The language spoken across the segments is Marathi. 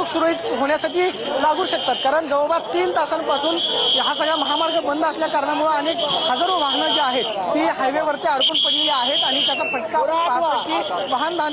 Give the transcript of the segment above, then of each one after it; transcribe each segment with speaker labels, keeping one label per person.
Speaker 1: वाहतूक सुरळीत होण्यासाठी लागू शकतात। कारण जवळपास 3 तासांपासून हा सगळा महामार्ग बंद असल्या कारणामुळे अनेक हजारो वाहनं जी आहेत ती हायवेवरती अडकून पडलेली आहेत आणि त्याचा फटका पाहतो की वाहन दान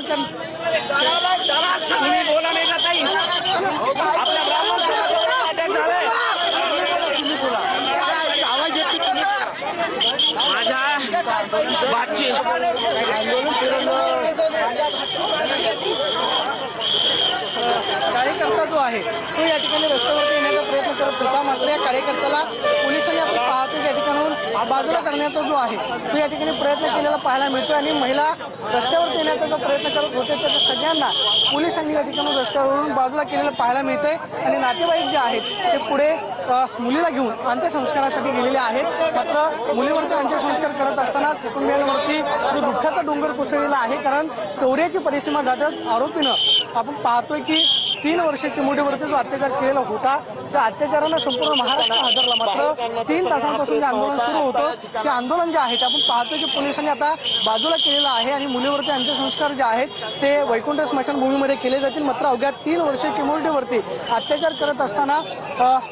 Speaker 1: कार्यकर्ता जो आहे तो या ठिकाणी रस्त्यावरती येण्याचा प्रयत्न करत होता। मात्र या कार्यकर्त्याला पोलिसांनी आपण पाहतो या ठिकाणाहून बाजूला करण्याचा जो आहे तो या ठिकाणी प्रयत्न केलेला पाहायला मिळतोय आणि महिला रस्त्यावरती येण्याचा जो प्रयत्न करत होते त्या सगळ्यांना पोलिसांनी या ठिकाणी रस्त्यावरून बाजूला केलेलं पाहायला मिळतंय आणि नातेवाईक जे आहेत ते पुढे मुलीला घेऊन अंत्यसंस्कारासाठी गेलेले आहेत। मात्र मुलीवरती अंत्यसंस्कार करत असताना कुटुंबियांवरती जो दुःखाचा डोंगर कोसळलेला आहे। कारण कवऱ्याची परिसीमा गाठत आरोपीनं आपण पाहतोय की 3 वर्षाची मुलीवरती जो अत्याचार केलेला होता त्या अत्याचारानं संपूर्ण महाराष्ट्र हादरला। मात्र 3 तासांपासून जे आंदोलन सुरू होतं ते आंदोलन जे आहे ते आपण पाहतोय की पोलिसांनी आता बाजूला केलेलं आहे आणि मुलीवरती अंत्यसंस्कार जे आहेत ते वैकुंठ स्मशानभूमीमध्ये केले जातील। मात्र अवघ्या 3 वर्षाची मुलीवरती अत्याचार करत असताना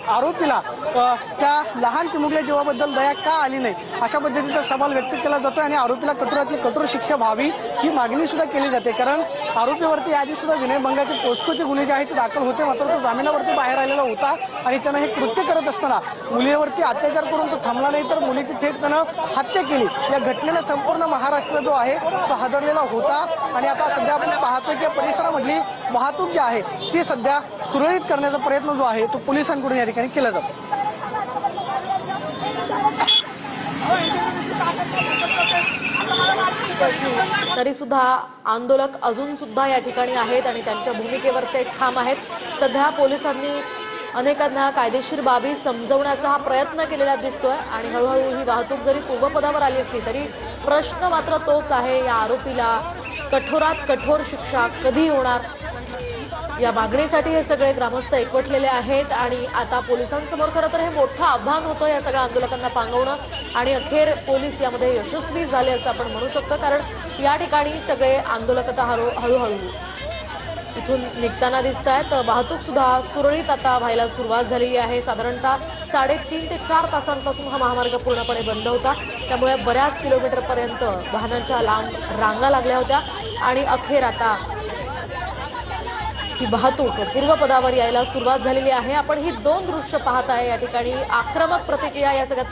Speaker 1: आरोपीला त्या लहान चिमुकल्या जीवाबद्दल दया का आली नाही अशा पद्धतीचा सवाल व्यक्त केला जातो आणि आरोपीला कठोरातली कठोर शिक्षा व्हावी ही मागणी सुद्धा केली जाते। कारण आरोपीवरती आधी सुद्धा विनयभंगाचे पोस्कोचे गुन्हे जे आहेत ते दाखल होते। मात्र तो जामिनावरती बाहेर आलेला होता आणि त्यानं हे कृत्य करत असताना मुलीवरती अत्याचार करून तो थांबला नाही तर मुलीची थेट त्यानं हत्या केली। या घटनेला संपूर्ण महाराष्ट्र जो आहे तो हादरलेला होता आणि आता सध्या आपण पाहतोय की परिसरामधली वाहतूक जी आहे ती सध्या सुरळीत करण्याचा प्रयत्न जो आहे तो पोलिसांकडून या ठिकाणी केला जातो।
Speaker 2: तरी सुद्धा आंदोलक अजून सुद्धा या ठिकाणी आहेत आणि त्यांच्या भूमिकेवर ते ठाम आहेत। सध्या पोलिसांनी अनेकांना कायदेशीर बाबी समजवण्याचा हा प्रयत्न केलेला दिसतोय आणि हळूहळू ही वाहतूक जरी पूर्वपदावर आली असली तरी प्रश्न मात्र तोच आहे, या आरोपीला कठोरात कठोर शिक्षा कधी होणार या मागणीसाठी हे सगळे ग्रामस्थ एकवटलेले आहेत। आणि आता पोलिसांसमोर खरं तर हे मोठं आव्हान होतं या सगळ्या आंदोलकांना पांगवणं आणि अखेर पोलीस यामध्ये यशस्वी झाले असं आपण म्हणू शकतो। कारण या ठिकाणी सगळे आंदोलक आता हळूहळू इथून निघताना दिसत आहेत। वाहतूक सुद्धा सुरळीत आता व्हायला सुरुवात झालेली आहे। साधारणतः 3.5 ते 4 तासांपासून हा महामार्ग पूर्णपणे बंद होता, त्यामुळे बऱ्याच किलोमीटरपर्यंत वाहनांच्या लांब रांगा लागल्या होत्या आणि अखेर आता ही वाहतूक पूर्वपदावर यायला सुरुवात झालेली आहे। आपण ही 2 दृश्य पाहत आहे। या ठिकाणी आक्रमक प्रतिक्रिया या सगळ्या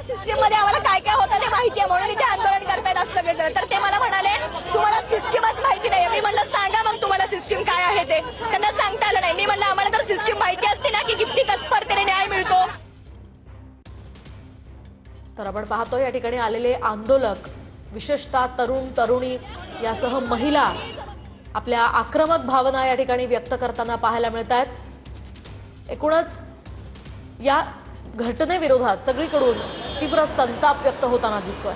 Speaker 3: सिस्टीम मध्ये आम्हाला काय काय होतं ते माहिती आहे म्हणून इथे आंदोलन करतायत आज सगळेजण। तर ते मला म्हणाले तुम्हाला सिस्टीमच माहिती नाही। मी म्हणलं सांगा मग तुम्हाला सिस्टीम काय आहे ते। त्यांना सांगता आलं नाही। मी म्हणलं आम्हाला तर सिस्टीम माहिती असते ना की किती तत्परतेने न्याय मिळतो।
Speaker 2: तर आपण पाहतो या ठिकाणी आलेले आंदोलक विशेषतः तरुण तरुणी यासह महिला आपल्या आक्रमक भावना या ठिकाणी व्यक्त करताना पाहायला मिळत आहेत। एकूणच या घटनेविरोधात सगळीकडून तीव्र संताप व्यक्त होताना दिसतोय।